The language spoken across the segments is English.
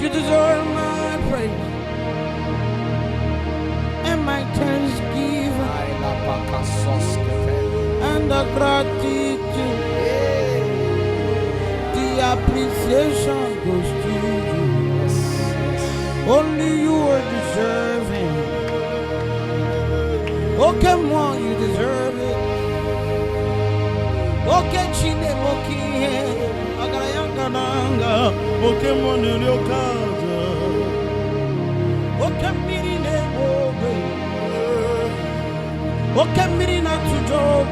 You deserve my praise and my thanksgiving and the gratitude. The appreciation goes to you. Only you are deserving. Oh, come on, you deserve it. Okay, Chile, okay, Agarayangananga, okay, Monelio Kaza, okay, Mirine, okay, Mirina to Joe,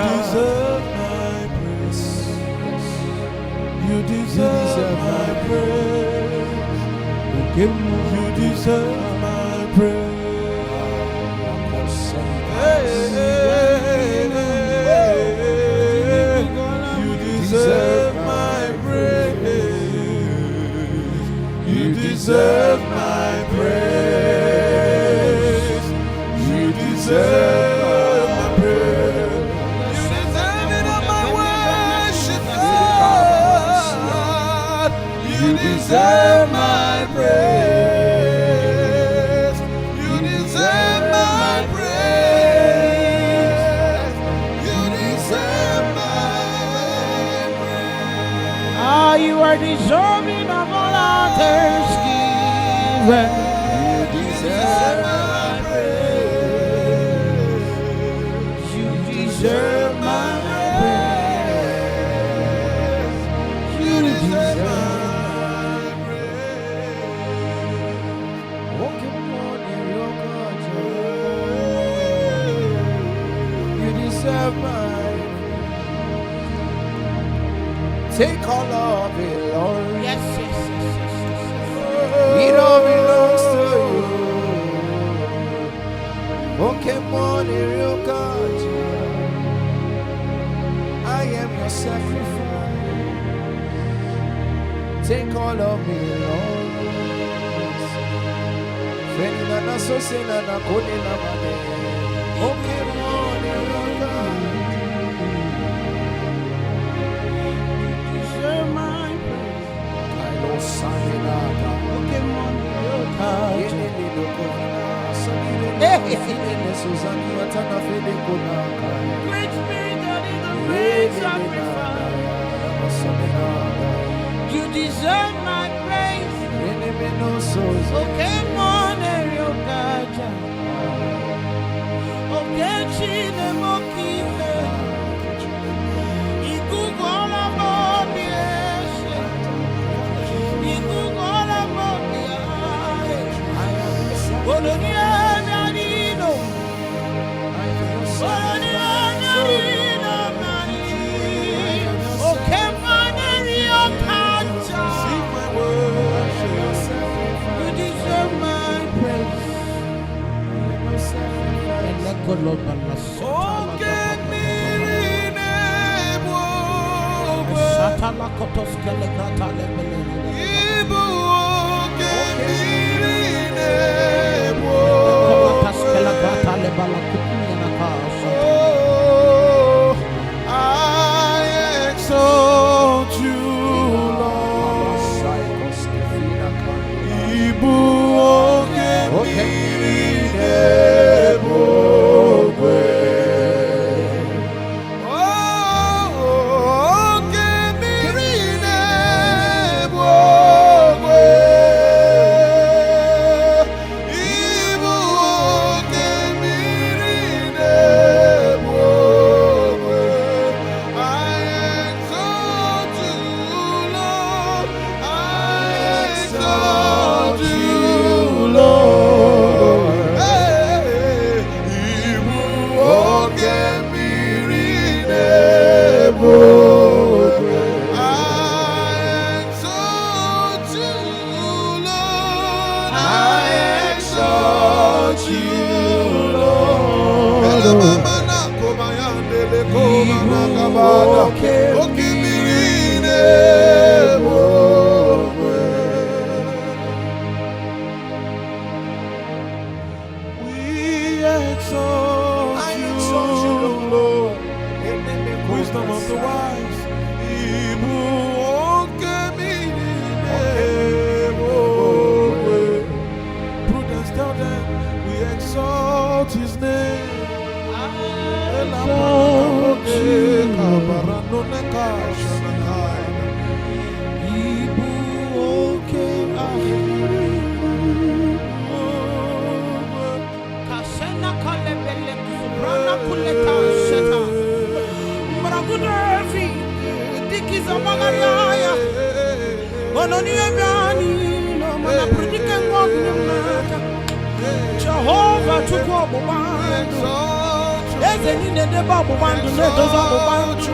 You deserve my praise. You deserve my praise. You deserve my praise. You deserve my praise. You deserve my praise. You deserve it on my worship, God. You deserve my praise. You deserve my praise. You deserve my praise. Ah, you are deserving of all our thanksgiving. You deserve my praise. You deserve my praise. You deserve my take all of it, Lord. Yes. It all belongs Take all of me, Lord. Fenina sosena na kone na mane. Okay, Lord, Deserve my praise. I know Saminada. Okay, Lord. Great Spirit, that is the great sacrifice. You deserve my praise. Okay, Monerio Gaja. Okay, Chile Mokipe. Igugola Mobiese. Igugola Mobiese. Bolonia Nanino. Bolonia Nanino. Okay, Monerio Gaja. You deserve my praise. I exalt you, Wisdom of the wise. Prudence, tell them we exalt his name. Jehovah took up a there's any need the Bible one to let us all one to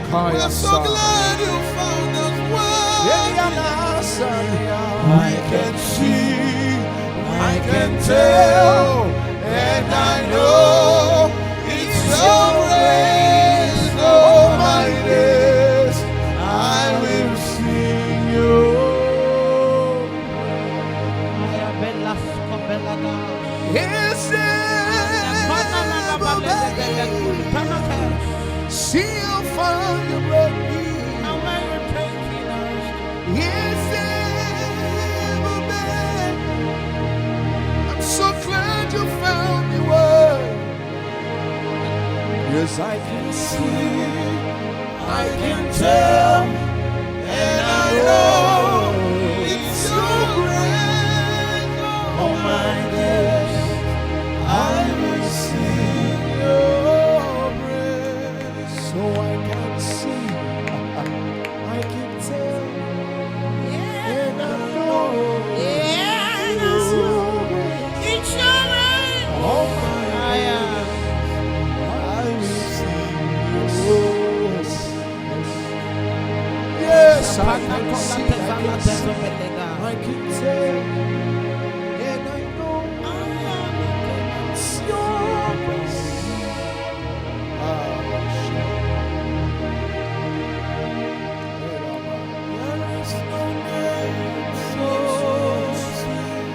We are so glad you found us well. I can see, I can tell, and I know it's your grace, all my days. I will sing you. See how far you brought me. Yes, I'm so glad you found me well. Yes, I can see, I can tell, and I know I can tell, and I know it's your grace. There is no name so sweet.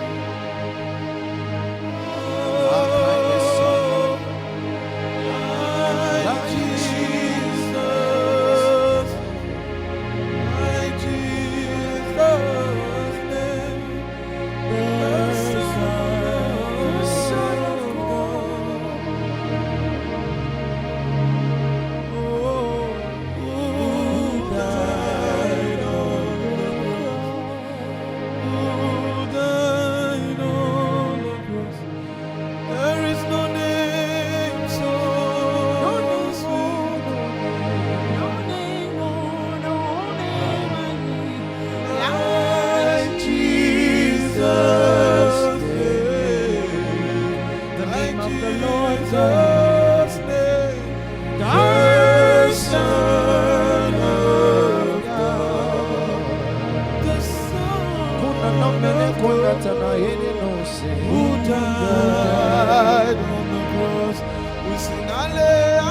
Like Jesus, like Jesus' name, the Son of God. Who died on the cross? There is no name so sweet. Like Jesus' name, The name of the Lord, Jesus' name, the Son of God, the Son who died on the cross. We sing hallelujah,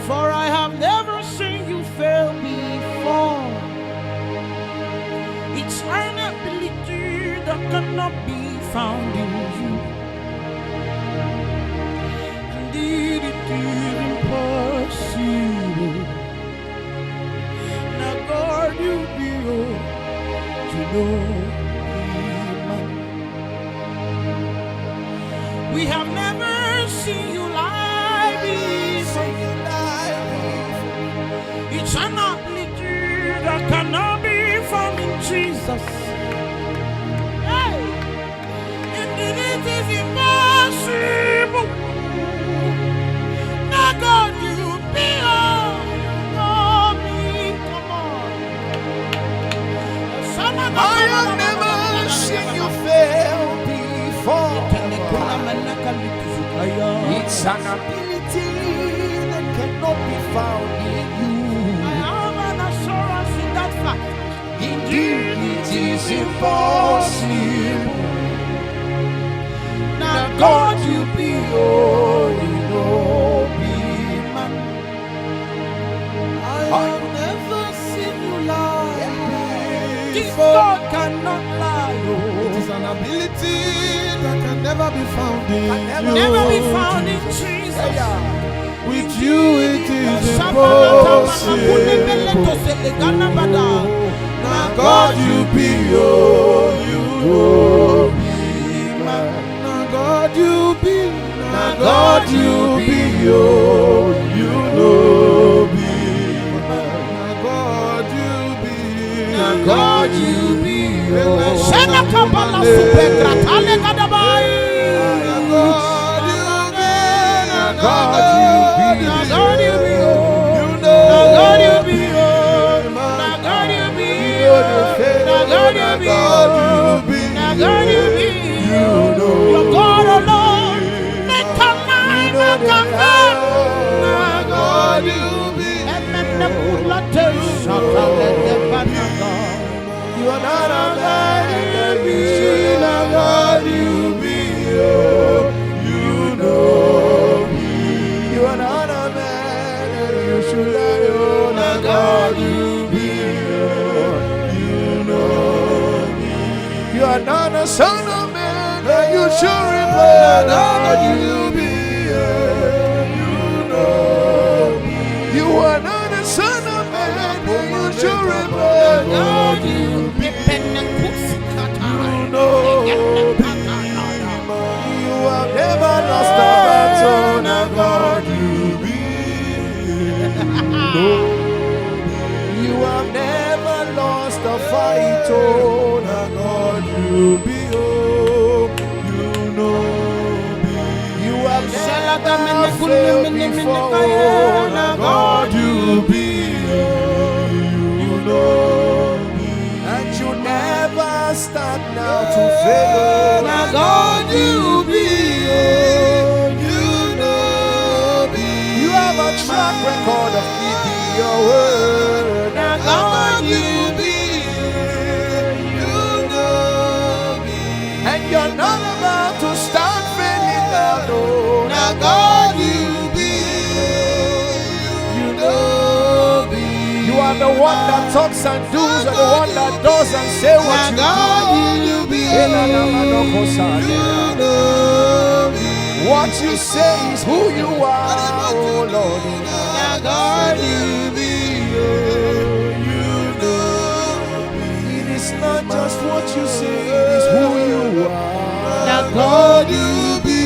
for I have never seen you fail before. It's an ability that cannot be found in you. Indeed, it is impossible. Now, God, you be all to know man. We have never seen you lie before. It's an ability that cannot be found in Jesus. Hey! Indeed, it is impossible. Now, God, you be all, know me. Come on. I have never seen you fail before. It's an ability that cannot be found in you. I have an assurance in that fact. Indeed, it is impossible. Now, God, you be all, you know, be man. I have never seen you lie. this God cannot lie. It is an ability that can never be found in you. Never be found in Jesus. With you it is impossible. Now God, you be all, you know, be man. Now God, you be, now God, you be all, you know, be man. Now God, you be, now God, you be all. Shena kapala supekra tale kadabai. God, you be, God, you be, you know, God, you be, God, you be, God, you be, God, you be, you know, your God alone. Make a mind, make a faith. God, you be, And then the Kula Tei Shaka let the Panaga. you are not a man that You are not a son of man that you should repent. You be You are not a son of man that you should repent. God, you be You have never lost a battle. Now God, you be you have never lost a fight. Oh, now God, you be you have never failed before. Oh, now God, you be and you never start now to fail. Now God, you be You have a track record of keeping your word. Now God, you be And you're not about to start failing now. No. Now God, you be You are the one that talks and does, and the one that does and say what you do. What you say is who you are, oh Lord. Now God, you be It is not just what you say, it is who you are. Now God, you be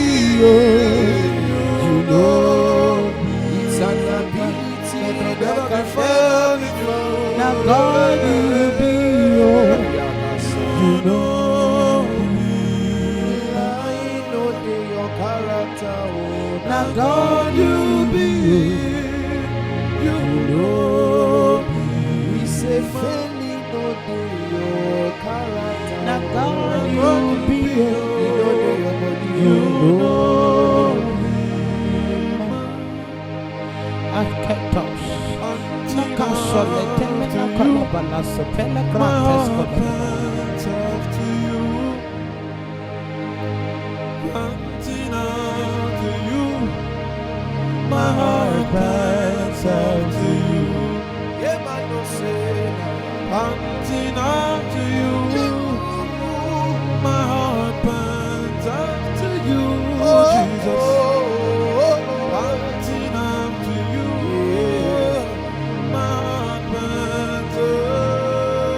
It's an ability that can fail before. Now God, you be I know your character. Oh, Now God, you be we say failing no your character. Now God, you be Arketos Nakasole Temena Kalabalasa Pelagrantes My heart pants after you. Yeah, man, no say Panting after you, my heart pants after you, Jesus. Panting after you, my heart pants after you.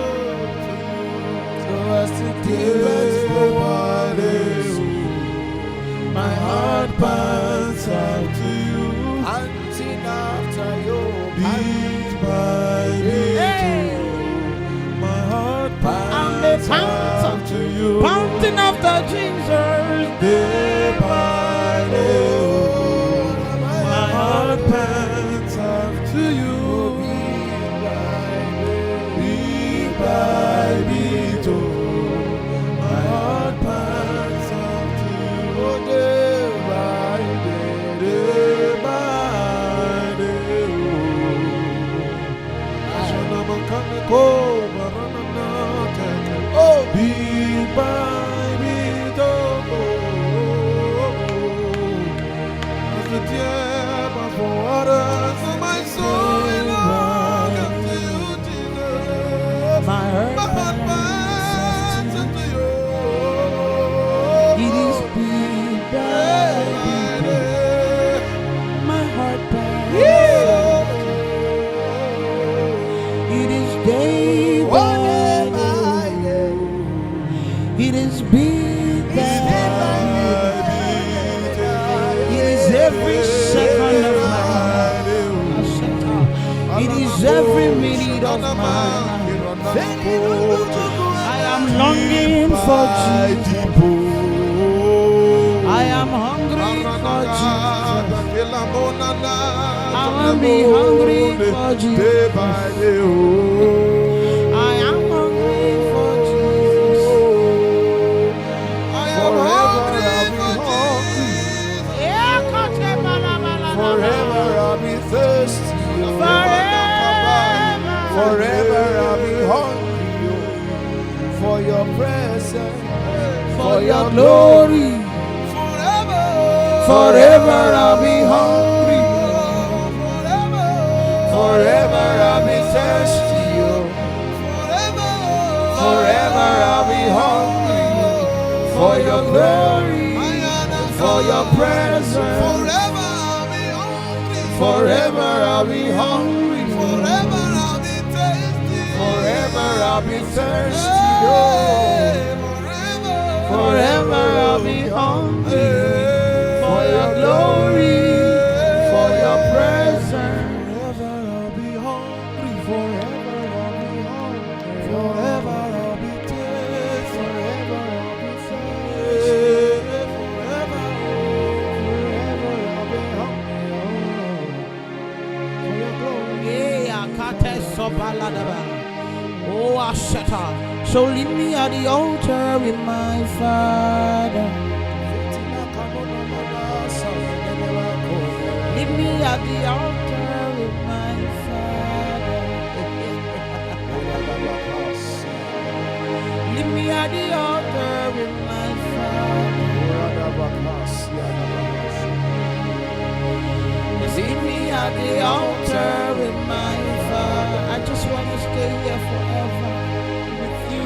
So as to give My heart pants after you, panting after you, beat by beat. My heart pants after you, Panting after Jesus, day by day. My heart pants after you, beat by beat. My heart pants after you, day by day, day by day. Oh, beat by beat, as the tear pass for waters of my soul, and I come to you, Jesus. my heart pants into you. it is beat by beat. My heart pants. It is day by day. It is beat by beat. It is every second of my life. It is every minute of my life. I am longing for Jesus. I am hungry for Jesus. I will be hungry for Jesus. I am hungry for Jesus. Forever I'll be thirsty. Forever I'll be hungry for your presence, For your glory, forever I'll be hungry. Forever I'll be thirsty. Forever I'll be hungry. for your glory, for your presence. Forever I'll be hungry. Forever I'll be hungry. Forever I'll be thirsty. Forever I'll be thirsty. Hey, Oh, forever I'll be hungry for your glory, for your presence. Forever I'll be hungry. Forever I'll be hungry. Forever I'll be thirsty. Forever I'll be thirsty. Forever I'll be hungry for your glory. Oh, Asheta. So leave me at the altar with my Father. Leave me at the altar with my Father. Leave me at the altar with my Father. Leave me at the altar with my Father. I just want to stay here forever with you.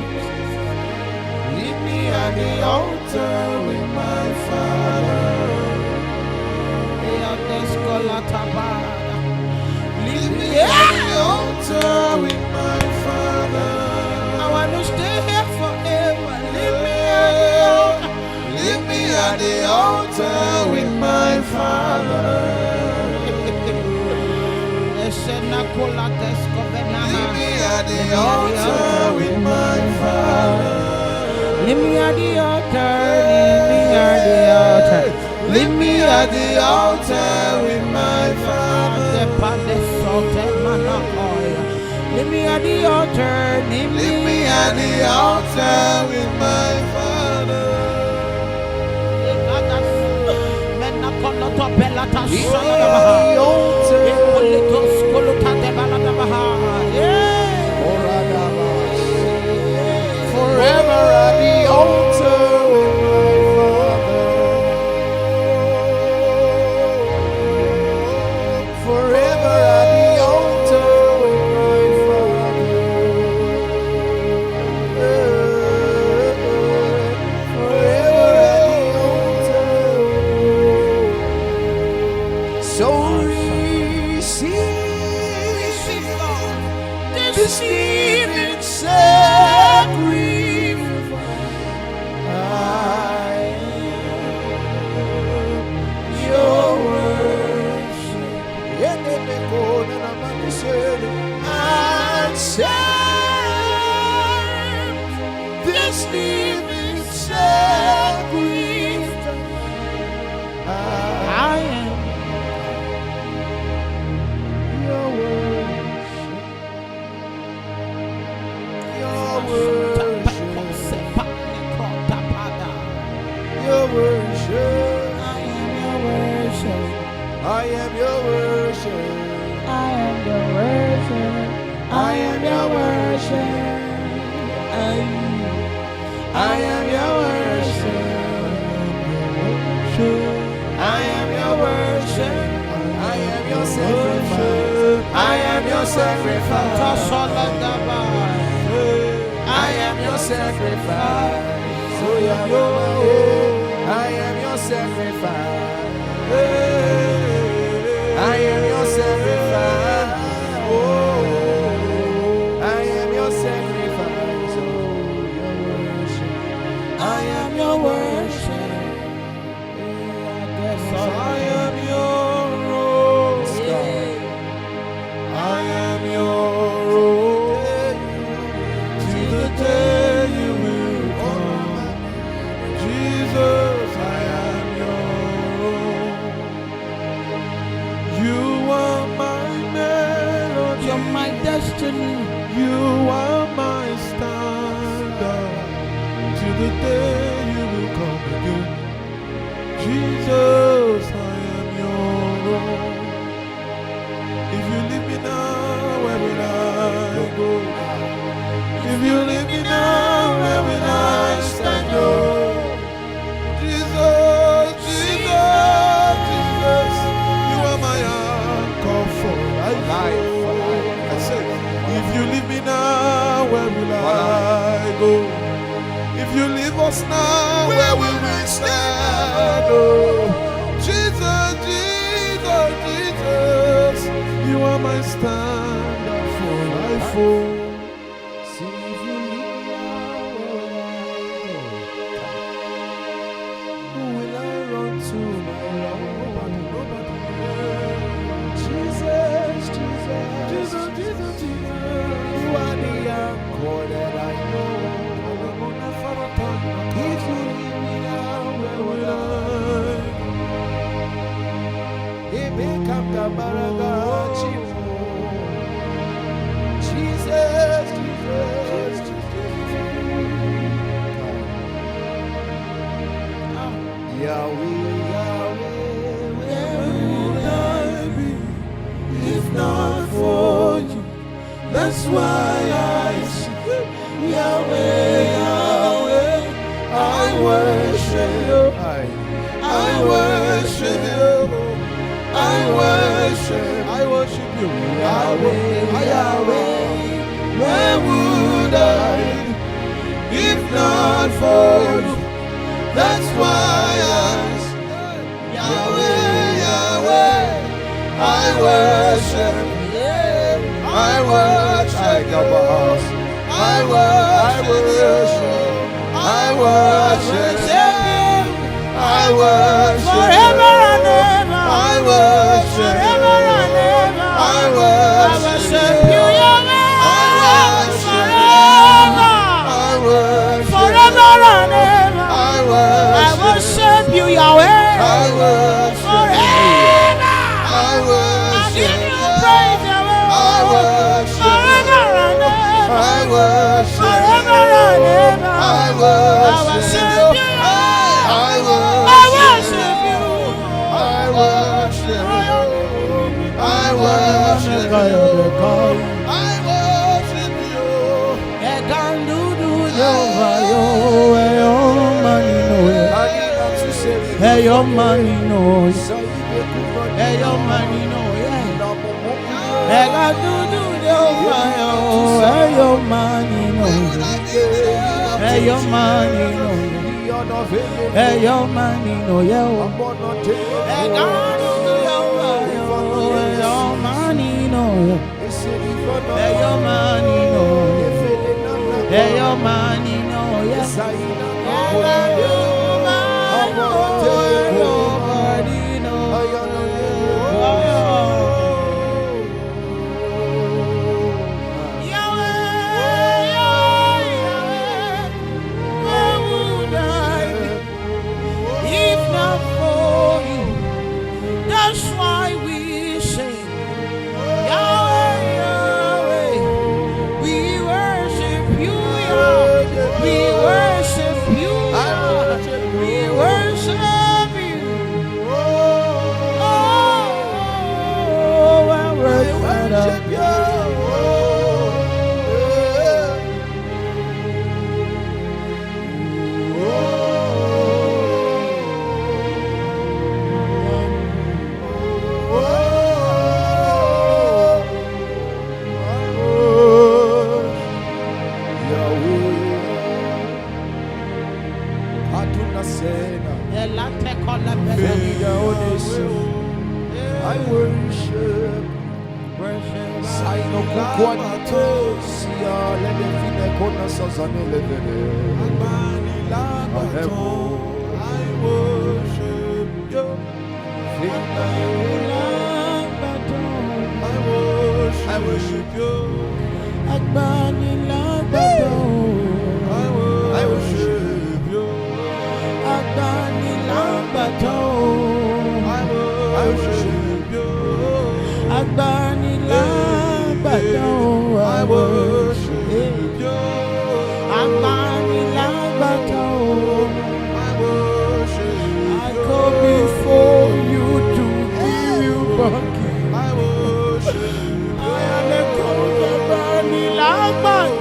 Leave me at the altar with my Father. Leave me At the altar with my Father. I want to stay here forever. Leave me at the altar. Leave me at the altar with my Father. Leave me at the altar with my Father. Leave me at the altar. Leave me at the altar. Leave me at the altar with my Father. Leave me at the altar. Leave me at the altar with my Father. Forever at the altar with my Father. Forever at the altar with my Father. Forever at the altar. So receive this evening sacrifice. I am your worship. Accept this living sacrifice. I am your worship. Your worship. Your worship. I am your worship. I am your worship. I am your worship. I am your worship. I am your worship. I am your worship. I am your sacrifice. I am your sacrifice. I am your sacrifice. So I am your sacrifice. I am your sacrifice. Oh, I am your sacrifice. Oh, your worship. I am your worship. I am your rose. I am your rose. To the day you will come. Jesus, I am your rose. You are my melody. You're my destiny. You are my standard. To the day you will come again. Jesus, I am your own. If you leave me now, where will I go? If you leave me now, where will I stand? Oh, Jesus, Jesus, Jesus, you are my anchor for life. I say, if you leave me now, where will I go? If you you leave us now, where will we stand? Oh, Jesus, Jesus, Jesus, you are my standard for life. Oh, See if you leave me now, who will I run to, my Lord? nobody. Jesus, Jesus, Jesus, Jesus, Jesus, you are the anchor that I know. If you leave me now, where will I? Jesus, Jesus, Yahweh, Yahweh, where would I be if not for you? That's why I sing Yahweh, Yahweh, I worship you. I worship you. I worship you. Yahweh, Yahweh, where would I be if not for you? That's why I sing Yahweh, Yahweh, I worship you. I worship you. I worship you. I worship Forever and ever. I worship Forever and ever. I I worship worship you, Yahweh. I worship Forever and ever. I I worship you, Yahweh. I worship Forever. I I worship give you praise, Yahweh. I worship Forever and ever. I worship Forever and ever. I I worship worship you, Yahweh. I I worship you. I worship I worship I worship you. Hey, your money knows. Hey, your money knows. Hey, God, do hey, your money knows. Hey, your money knows. Hey, your money knows. Hey, God, do hey, your money knows. Hey, your money knows. Hey, your money knows. Yes, I know. I worship. Saino kukwanato siya lele fine kona sazane levele. I worship you. I worship you. Agbani lágbàdo. I worship you. Agbani lágbàdo. I worship you. Agbani lágbàdo. I worship you. Agbani lágbàdo. I worship you. I go before you to give you back. I worship you. I am a Agbani lágbàdo.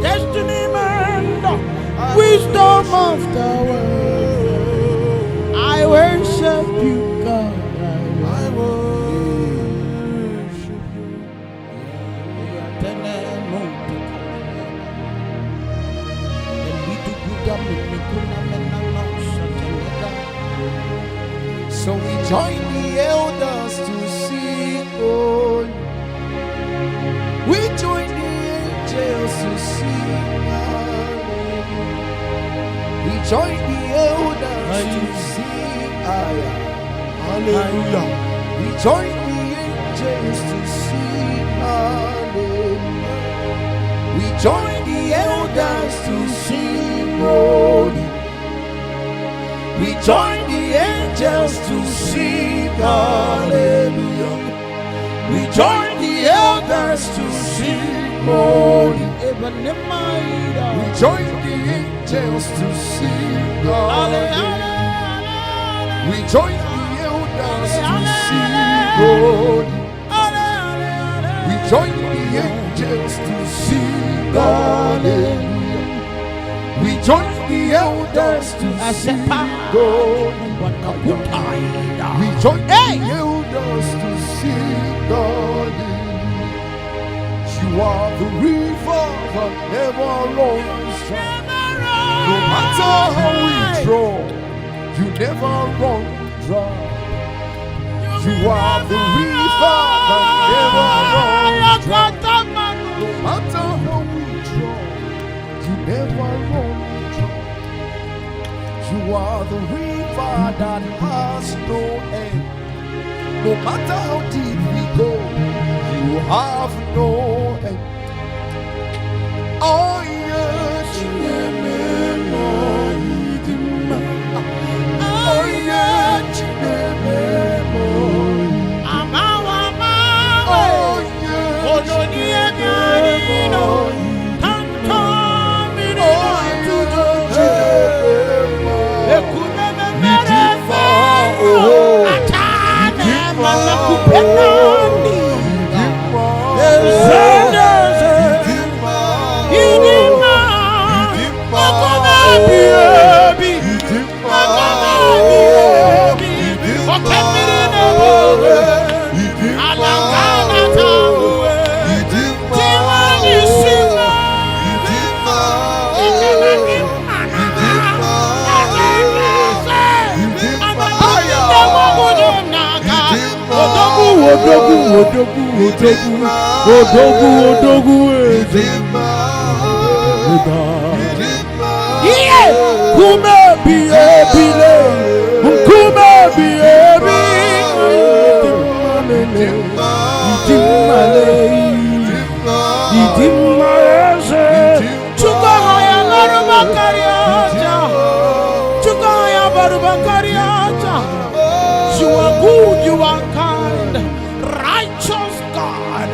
Destiny man, wisdom of the world. I worship you, God. I worship you. So we join the elders to sing, oh. We join the angels to sing, hallelujah. We join the elders to sing, hallelujah. We join the angels to sing, hallelujah. We join the elders to sing, holy. We join the angels to sing, hallelujah. We join the elders to sing, holy. We join the angels to sing, hallelujah. We join the elders to sing, holy. We join the angels to sing, hallelujah. We join the elders to sing, holy. We join the elders to sing, hallelujah. You are the river that never runs dry. No matter how we draw, you never run dry. You are the river that never runs dry. No matter how we draw, you never run dry. You are the river that has no end. No matter how deep we go, you have no end. Oh yes, oh yes, you are good, you are kind, righteous God.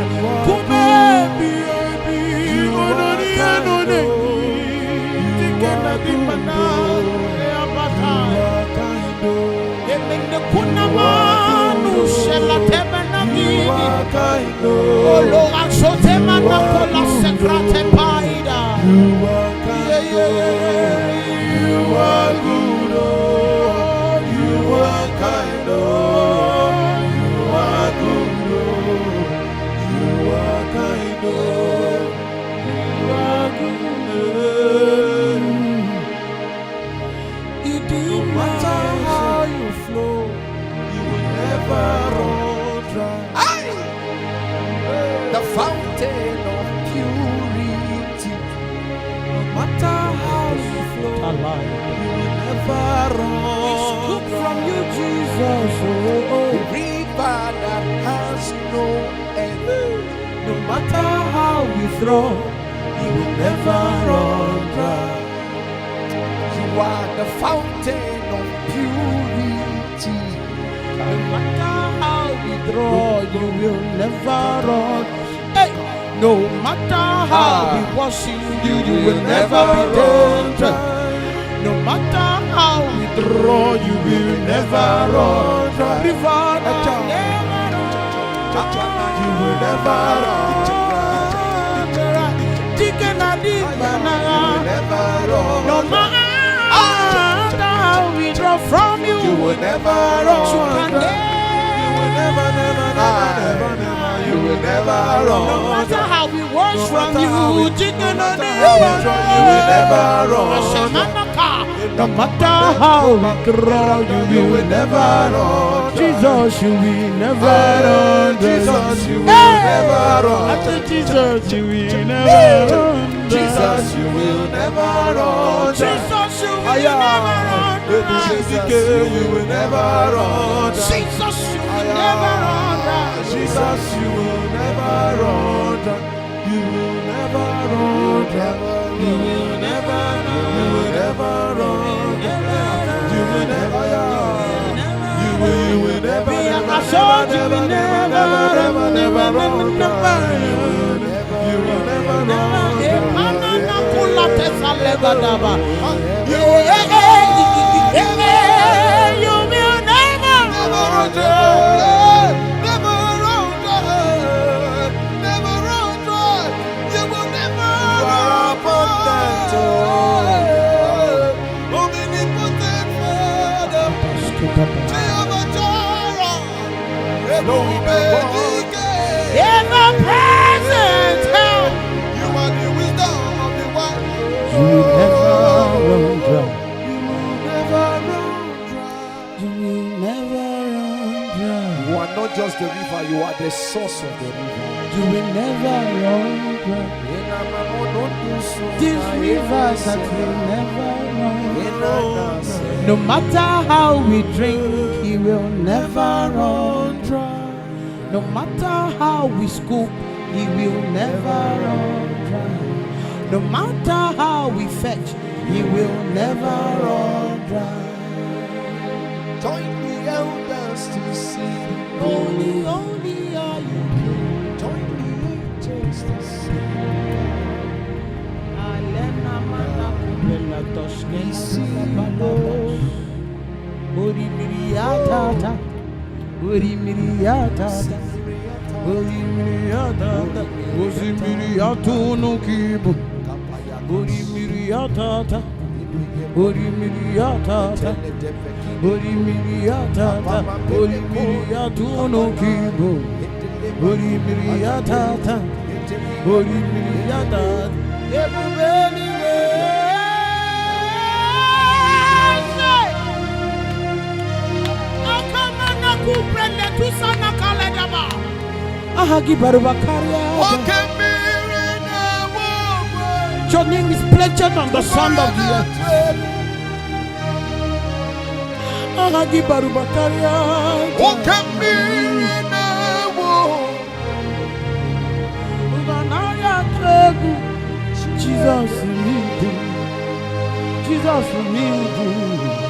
The fountain of purity. No matter how you flow, you will never run. We scoop from you, Jesus. The river that has no end. No matter how you throw, you will never run dry. You are the fountain of purity. No matter how we draw, you will never run. Hey, no matter how we worship you, you will never be done. No matter how we draw, you will never run. River that never run. You will never run. No matter how we draw from you, You will never run. You will never, never, never, never. You will never run. no matter how we wash from you, You will never run. no matter how we grow, You will never run. Jesus, you will never run. Jesus, you will never run. I said, Jesus, you will never run. Jesus, you will never run. Jesus, you will never run. Jesus, you will never run. Jesus, you will never run. Jesus, you will never run. You will never run. You will never run. You will never run. You will never run. You will never run. You will never run. You will never Ever-present help. You are the wisdom of the wise. You will never run dry. You will never run dry. You will never run dry. You are not just the river, you are the source of the river. You will never run dry. These rivers that will never run. No matter how we drink, he will never run dry. No matter how we scoop, he will never run dry. No matter how we fetch, he will never run dry. Join the elders to sing. Holy, holy are you. Join the angels to sing. Alena mana kubela toshke sibalos. Ori miriata, ori miriata, ori miriata, ori miriatu no kibo. Ori miriata, ori miriata, ori miriata, ori miriatu no kibo. Ori miriata, ori miriata. Everybody Ahagi Barubakaria. Your name is pledged on the sand of the earth. Ahagi Barubakaria. Jesus, you need. Jesus, you need.